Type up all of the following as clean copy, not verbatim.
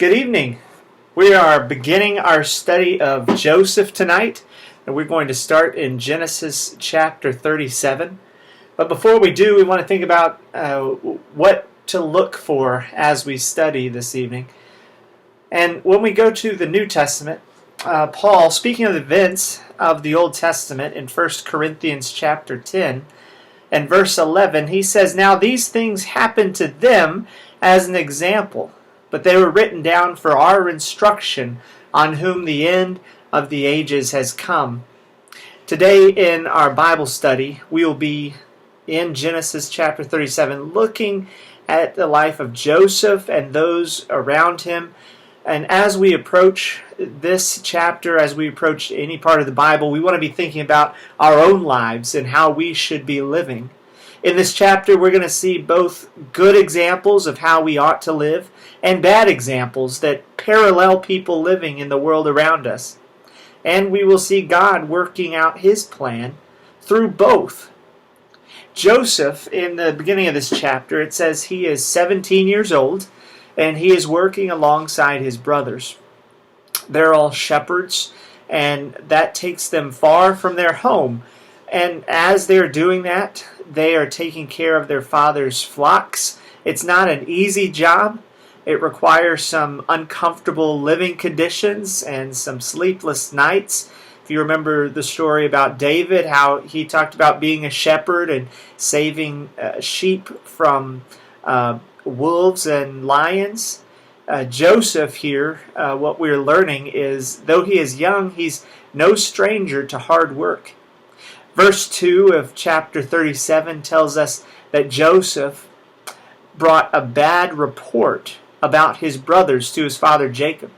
Good evening. We are beginning our study of Joseph tonight, and we're going to start in Genesis chapter 37. But before we do, we want to think about what to look for as we study this evening. And when we go to the New Testament, Paul, speaking of the events of the Old Testament in 1 Corinthians chapter 10 and verse 11, he says, "Now these things happened to them as an example, but they were written down for our instruction, on whom the end of the ages has come." Today in our Bible study, we will be in Genesis chapter 37, looking at the life of Joseph and those around him. And as we approach this chapter, as we approach any part of the Bible, we want to be thinking about our own lives and how we should be living. In this chapter, we're going to see both good examples of how we ought to live and bad examples that parallel people living in the world around us. And we will see God working out His plan through both. Joseph, in the beginning of this chapter, it says he is 17 years old and he is working alongside his brothers. They're all shepherds, and that takes them far from their home. And as they're doing that, they are taking care of their father's flocks. It's not an easy job. It requires some uncomfortable living conditions and some sleepless nights. If you remember the story about David, how he talked about being a shepherd and saving sheep from wolves and lions. Joseph here, what we're learning is, though he is young, he's no stranger to hard work. Verse 2 of chapter 37 tells us that Joseph brought a bad report about his brothers to his father Jacob.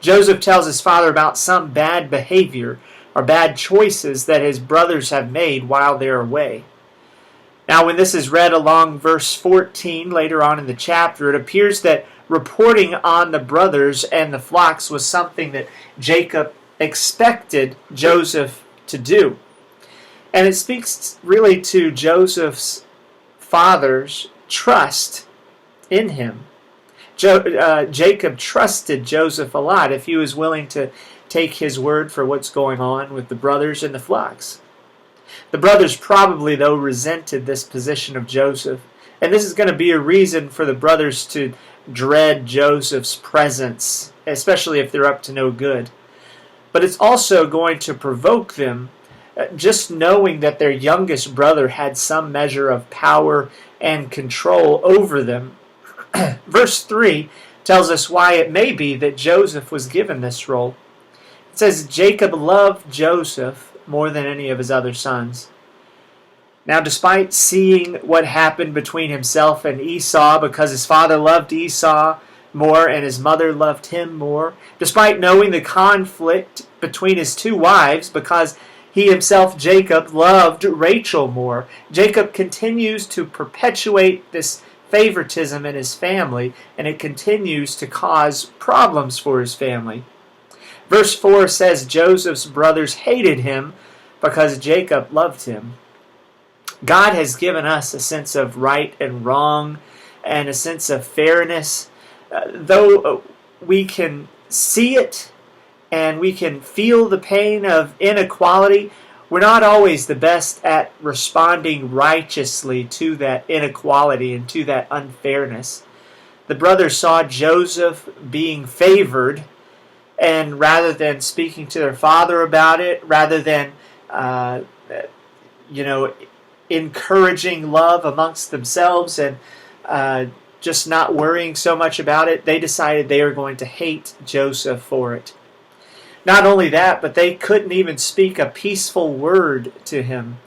Joseph tells his father about some bad behavior or bad choices that his brothers have made while they're away. Now, when this is read along verse 14 later on in the chapter, it appears that reporting on the brothers and the flocks was something that Jacob expected Joseph to do. And it speaks really to Joseph's father's trust in him. Jacob trusted Joseph a lot if he was willing to take his word for what's going on with the brothers and the flocks. The brothers probably, though, resented this position of Joseph. And this is going to be a reason for the brothers to dread Joseph's presence, especially if they're up to no good. But it's also going to provoke them, just knowing that their youngest brother had some measure of power and control over them. Verse 3 tells us why it may be that Joseph was given this role. It says, "Jacob loved Joseph more than any of his other sons." Now, despite seeing what happened between himself and Esau, because his father loved Esau more and his mother loved him more, despite knowing the conflict between his two wives, because he himself, Jacob, loved Rachel more, Jacob continues to perpetuate this favoritism in his family, and it continues to cause problems for his family. Verse 4 says Joseph's brothers hated him because Jacob loved him. God has given us a sense of right and wrong and a sense of fairness. Though we can see it and we can feel the pain of inequality, we're not always the best at responding righteously to that inequality and to that unfairness. The brothers saw Joseph being favored, and rather than speaking to their father about it, rather than encouraging love amongst themselves and just not worrying so much about it, they decided they were going to hate Joseph for it. Not only that, but they couldn't even speak a peaceful word to him.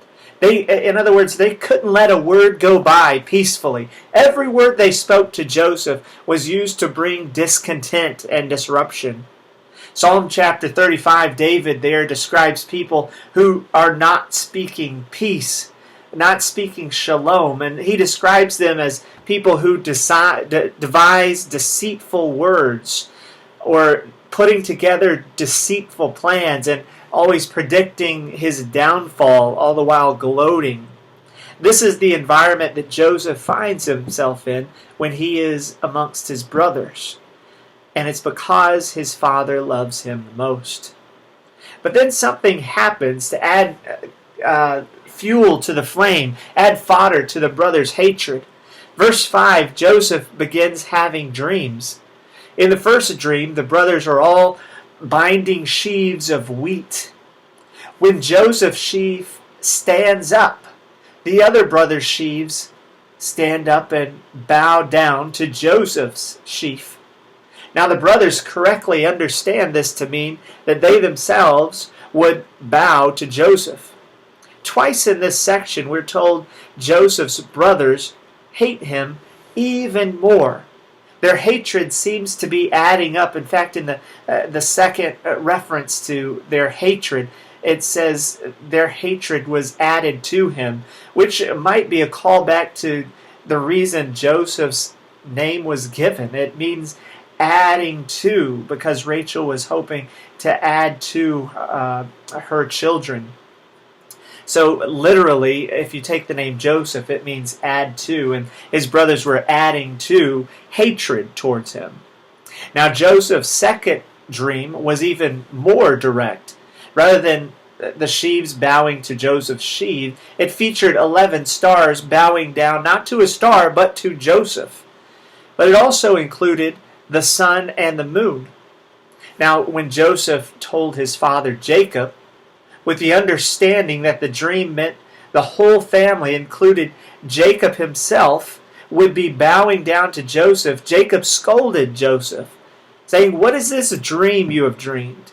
In other words, they couldn't let a word go by peacefully. Every word they spoke to Joseph was used to bring discontent and disruption. Psalm chapter 35, David there describes people who are not speaking peace, not speaking shalom, and he describes them as people who devise deceitful words or putting together deceitful plans and always predicting his downfall, all the while gloating. This is the environment that Joseph finds himself in when he is amongst his brothers. and it's because his father loves him the most. But then something happens to add fuel to the flame, add fodder to the brothers' hatred. Verse 5, Joseph begins having dreams. In the first dream, the brothers are all binding sheaves of wheat. When Joseph's sheaf stands up, the other brothers' sheaves stand up and bow down to Joseph's sheaf. Now the brothers correctly understand this to mean that they themselves would bow to Joseph. Twice in this section we're told Joseph's brothers hate him even more. Their hatred seems to be adding up. In fact, in the second reference to their hatred, it says their hatred was added to him, which might be a callback to the reason Joseph's name was given. It means adding to, because Rachel was hoping to add to her children. So literally, if you take the name Joseph, it means add to, and his brothers were adding to hatred towards him. Now Joseph's second dream was even more direct. Rather than the sheaves bowing to Joseph's sheaf, it featured 11 stars bowing down not to a star, but to Joseph. But it also included the sun and the moon. Now, when Joseph told his father Jacob, with the understanding that the dream meant the whole family, included Jacob himself, would be bowing down to Joseph, Jacob scolded Joseph, saying, "What is this dream you have dreamed?"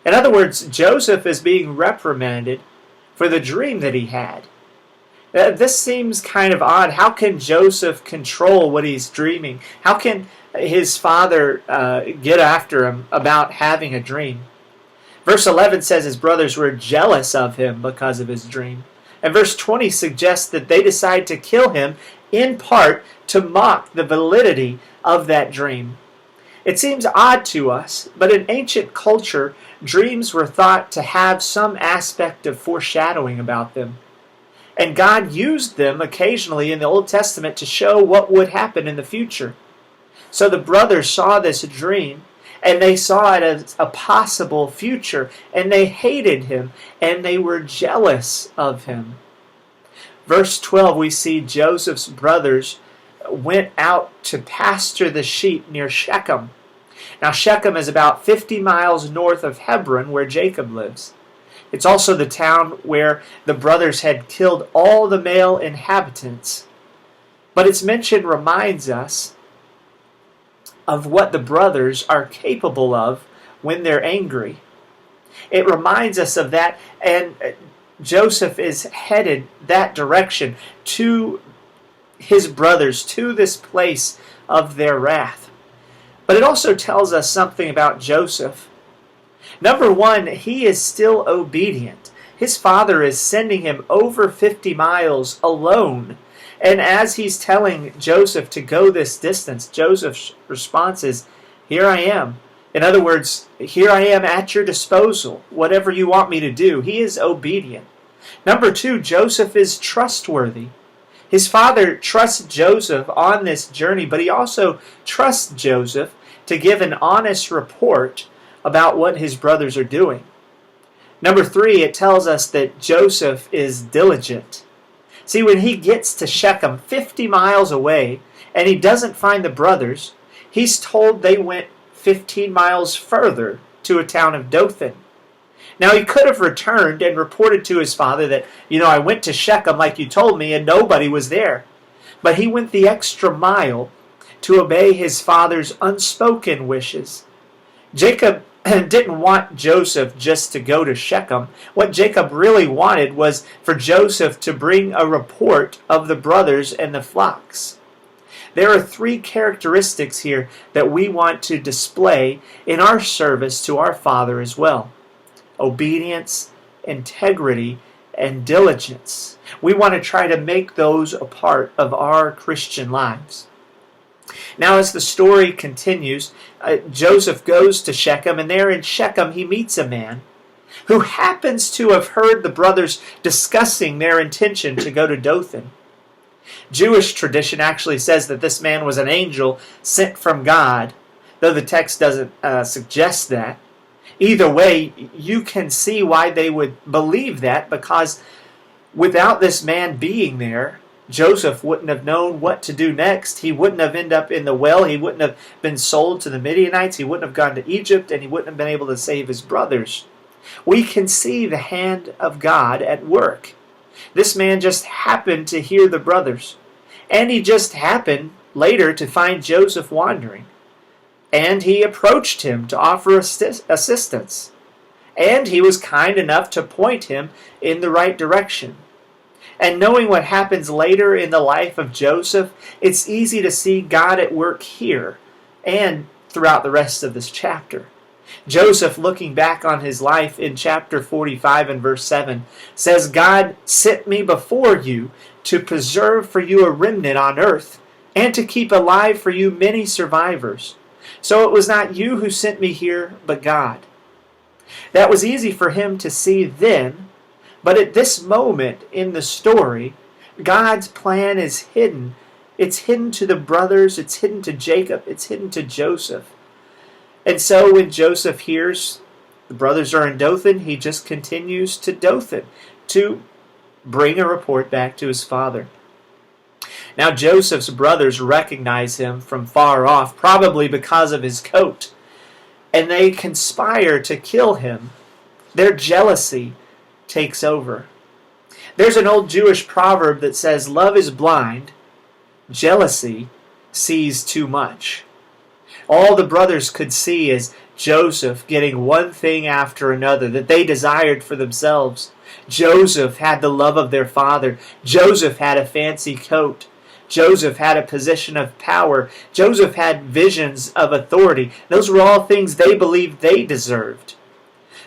In other words, Joseph is being reprimanded for the dream that he had. This seems kind of odd. How can Joseph control what he's dreaming? How can his father get after him about having a dream? Verse 11 says his brothers were jealous of him because of his dream. And verse 20 suggests that they decide to kill him in part to mock the validity of that dream. It seems odd to us, but in ancient culture, dreams were thought to have some aspect of foreshadowing about them. And God used them occasionally in the Old Testament to show what would happen in the future. So the brothers saw this dream, and they saw it as a possible future, and they hated him, and they were jealous of him. Verse 12, we see Joseph's brothers went out to pasture the sheep near Shechem. Now Shechem is about 50 miles north of Hebron, where Jacob lives. It's also the town where the brothers had killed all the male inhabitants. But its mention reminds us of what the brothers are capable of when they're angry. It reminds us of that, and Joseph is headed that direction to his brothers, to this place of their wrath. But it also tells us something about Joseph. Number one, he is still obedient. His father is sending him over 50 miles alone. And as he's telling Joseph to go this distance, Joseph's response is, "Here I am." In other words, here I am at your disposal, whatever you want me to do. He is obedient. Number two, Joseph is trustworthy. His father trusts Joseph on this journey, but he also trusts Joseph to give an honest report about what his brothers are doing. Number three, it tells us that Joseph is diligent. See, when he gets to Shechem, 50 miles away, and he doesn't find the brothers, he's told they went 15 miles further to a town of Dothan. Now, he could have returned and reported to his father that, I went to Shechem like you told me and nobody was there. But he went the extra mile to obey his father's unspoken wishes. Jacob didn't want Joseph just to go to Shechem. What Jacob really wanted was for Joseph to bring a report of the brothers and the flocks. There are three characteristics here that we want to display in our service to our Father as well: obedience, integrity, and diligence. We want to try to make those a part of our Christian lives. Now, as the story continues, Joseph goes to Shechem, and there in Shechem he meets a man who happens to have heard the brothers discussing their intention to go to Dothan. Jewish tradition actually says that this man was an angel sent from God. though the text doesn't suggest that. Either way, you can see why they would believe that, because without this man being there, Joseph wouldn't have known what to do next. He wouldn't have ended up in the well. He wouldn't have been sold to the Midianites. He wouldn't have gone to Egypt, and he wouldn't have been able to save his brothers. We can see the hand of God at work. This man just happened to hear the brothers, and he just happened later to find Joseph wandering. And he approached him to offer assistance. And he was kind enough to point him in the right direction. And knowing what happens later in the life of Joseph, it's easy to see God at work here and throughout the rest of this chapter. Joseph, looking back on his life in chapter 45 and verse 7, says, God sent me before you to preserve for you a remnant on earth, and to keep alive for you many survivors. So it was not you who sent me here, but God. That was easy for him to see then, but at this moment in the story, God's plan is hidden. It's hidden to the brothers, it's hidden to Jacob, it's hidden to Joseph. And so when Joseph hears the brothers are in Dothan, he just continues to Dothan to bring a report back to his father. Now Joseph's brothers recognize him from far off, probably because of his coat, and they conspire to kill him. Their jealousy takes over. There's an old Jewish proverb that says, love is blind, jealousy sees too much. All the brothers could see is Joseph getting one thing after another that they desired for themselves. Joseph had the love of their father. Joseph had a fancy coat. Joseph had a position of power. Joseph had visions of authority. Those were all things they believed they deserved.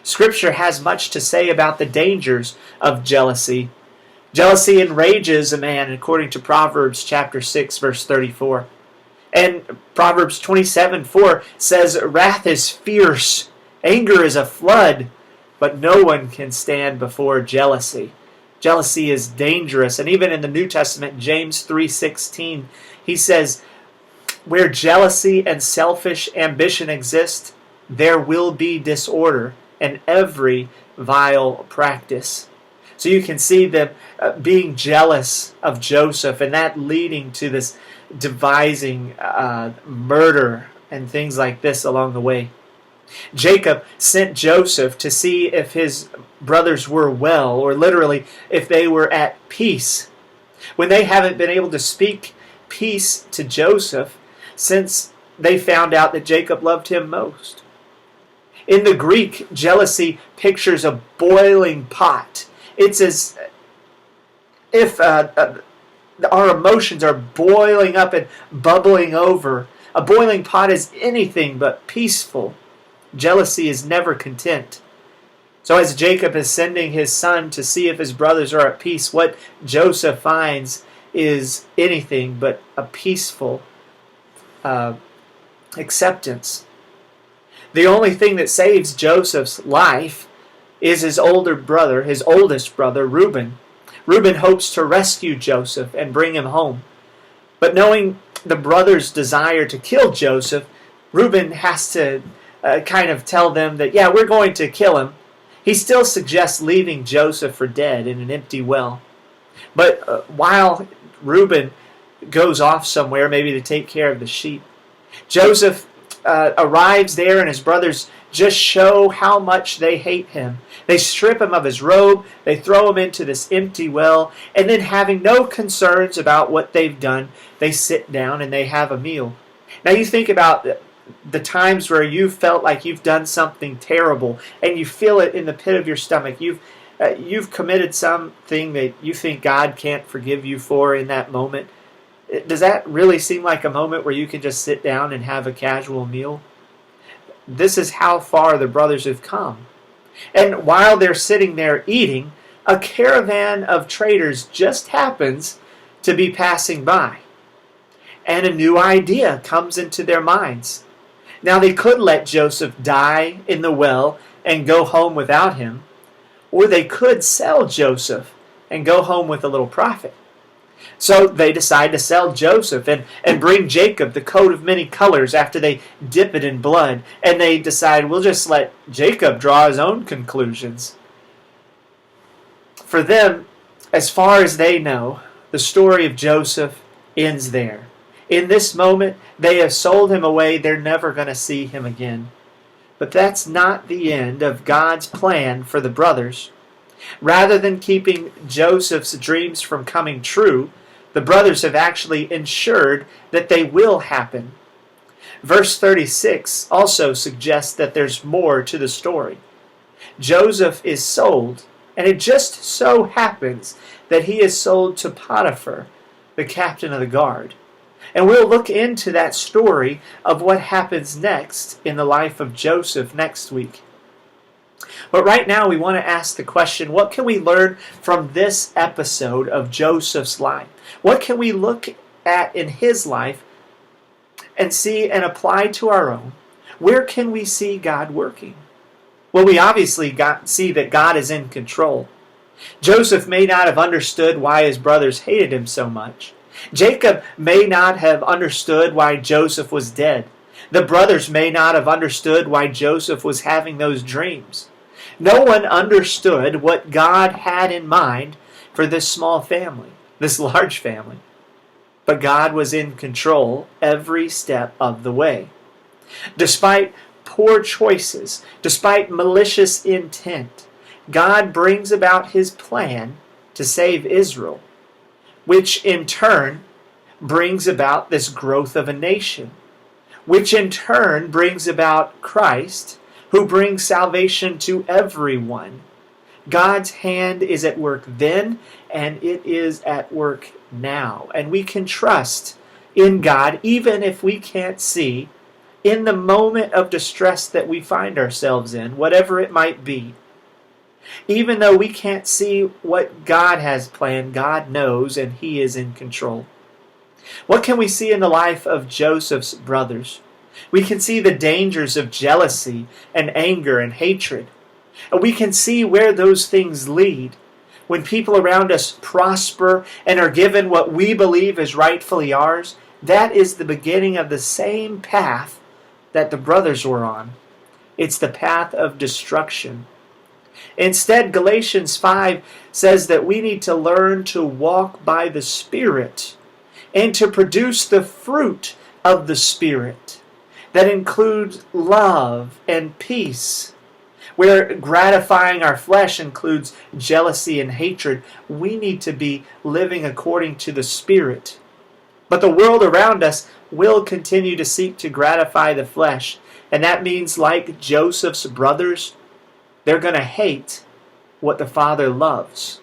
Scripture has much to say about the dangers of jealousy. Jealousy enrages a man, according to Proverbs chapter 6, verse 34. And Proverbs 27:4 says, wrath is fierce, anger is a flood, but no one can stand before jealousy. Jealousy is dangerous. And even in the New Testament, James 3:16, he says, where jealousy and selfish ambition exist, there will be disorder and every vile practice. So you can see them being jealous of Joseph, and that leading to this devising murder and things like this along the way. Jacob sent Joseph to see if his brothers were well, or literally if they were at peace, when they haven't been able to speak peace to Joseph since they found out that Jacob loved him most. In the Greek, jealousy pictures a boiling pot. It's as if our emotions are boiling up and bubbling over. A boiling pot is anything but peaceful. Jealousy is never content. So as Jacob is sending his son to see if his brothers are at peace, what Joseph finds is anything but a peaceful acceptance. The only thing that saves Joseph's life is his oldest brother, Reuben. Reuben hopes to rescue Joseph and bring him home. But knowing the brothers' desire to kill Joseph, Reuben has to kind of tell them that, yeah, we're going to kill him. He still suggests leaving Joseph for dead in an empty well. But while Reuben goes off somewhere, maybe to take care of the sheep, Joseph arrives there, and his brothers just show how much they hate him. They strip him of his robe, they throw him into this empty well, and then, having no concerns about what they've done, they sit down and they have a meal. Now you think about the times where you felt like you've done something terrible, and you feel it in the pit of your stomach. You've committed something that you think God can't forgive you for in that moment. Does that really seem like a moment where you can just sit down and have a casual meal? This is how far the brothers have come. And while they're sitting there eating, a caravan of traders just happens to be passing by. And a new idea comes into their minds. Now they could let Joseph die in the well and go home without him, or they could sell Joseph and go home with a little profit. So they decide to sell Joseph and bring Jacob the coat of many colors after they dip it in blood. And they decide, we'll just let Jacob draw his own conclusions. For them, as far as they know, the story of Joseph ends there. In this moment, they have sold him away. They're never going to see him again. But that's not the end of God's plan for the brothers. Rather than keeping Joseph's dreams from coming true, the brothers have actually ensured that they will happen. Verse 36 also suggests that there's more to the story. Joseph is sold, and it just so happens that he is sold to Potiphar, the captain of the guard. And we'll look into that story of what happens next in the life of Joseph next week. But right now we want to ask the question, what can we learn from this episode of Joseph's life? What can we look at in his life and see and apply to our own? Where can we see God working? Well, we obviously see that God is in control. Joseph may not have understood why his brothers hated him so much. Jacob may not have understood why Joseph was dead. The brothers may not have understood why Joseph was having those dreams. No one understood what God had in mind for this small family, this large family. But God was in control every step of the way. Despite poor choices, despite malicious intent, God brings about his plan to save Israel, which in turn brings about this growth of a nation, which in turn brings about Christ, who brings salvation to everyone. God's hand is at work then, and it is at work now. And we can trust in God, even if we can't see, in the moment of distress that we find ourselves in, whatever it might be. Even though we can't see what God has planned, God knows, and he is in control. What can we see in the life of Joseph's brothers? We can see the dangers of jealousy and anger and hatred. We can see where those things lead. When people around us prosper and are given what we believe is rightfully ours, that is the beginning of the same path that the brothers were on. It's the path of destruction. Instead, Galatians 5 says that we need to learn to walk by the Spirit and to produce the fruit of the Spirit that includes love and peace. Where gratifying our flesh includes jealousy and hatred, we need to be living according to the Spirit. But the world around us will continue to seek to gratify the flesh. And that means, like Joseph's brothers, they're going to hate what the Father loves.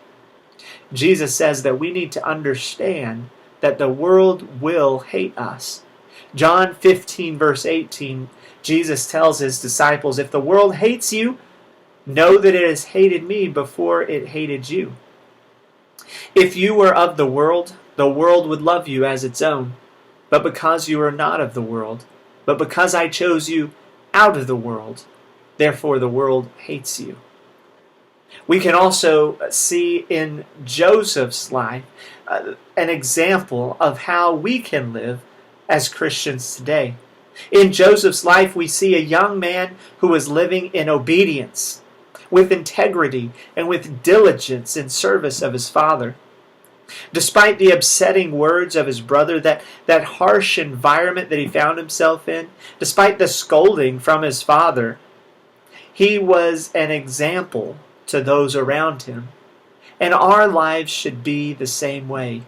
Jesus says that we need to understand that the world will hate us. John 15, verse 18, Jesus tells his disciples, if the world hates you, know that it has hated me before it hated you. If you were of the world would love you as its own. But because you are not of the world, but because I chose you out of the world, therefore the world hates you. We can also see in Joseph's life an example of how we can live as Christians today. In Joseph's life, we see a young man who was living in obedience, with integrity, and with diligence in service of his father. Despite the upsetting words of his brother, that harsh environment that he found himself in, despite the scolding from his father, he was an example to those around him. And our lives should be the same way.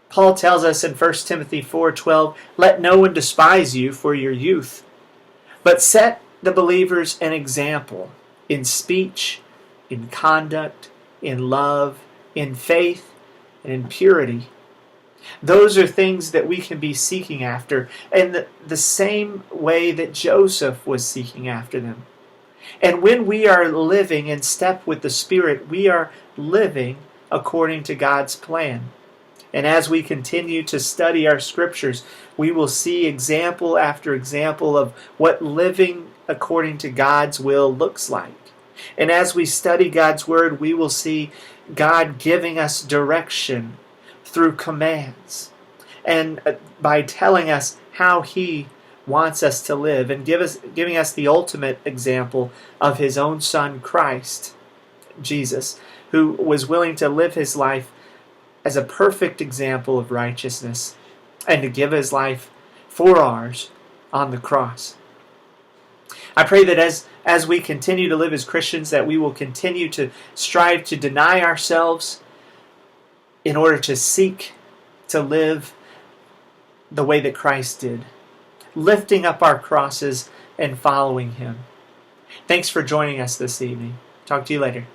Paul tells us in 1 Timothy 4:12, let no one despise you for your youth, but set the believers an example in speech, in conduct, in love, in faith, and in purity. Those are things that we can be seeking after in the same way that Joseph was seeking after them. And when we are living in step with the Spirit, we are living according to God's plan. And as we continue to study our scriptures, we will see example after example of what living according to God's will looks like. And as we study God's Word, we will see God giving us direction through commands and by telling us how He wants us to live and giving us the ultimate example of His own Son, Christ, Jesus, who was willing to live His life as a perfect example of righteousness and to give His life for ours on the cross. I pray that as we continue to live as Christians, that we will continue to strive to deny ourselves in order to seek to live the way that Christ did, lifting up our crosses and following Him. Thanks for joining us this evening. Talk to you later.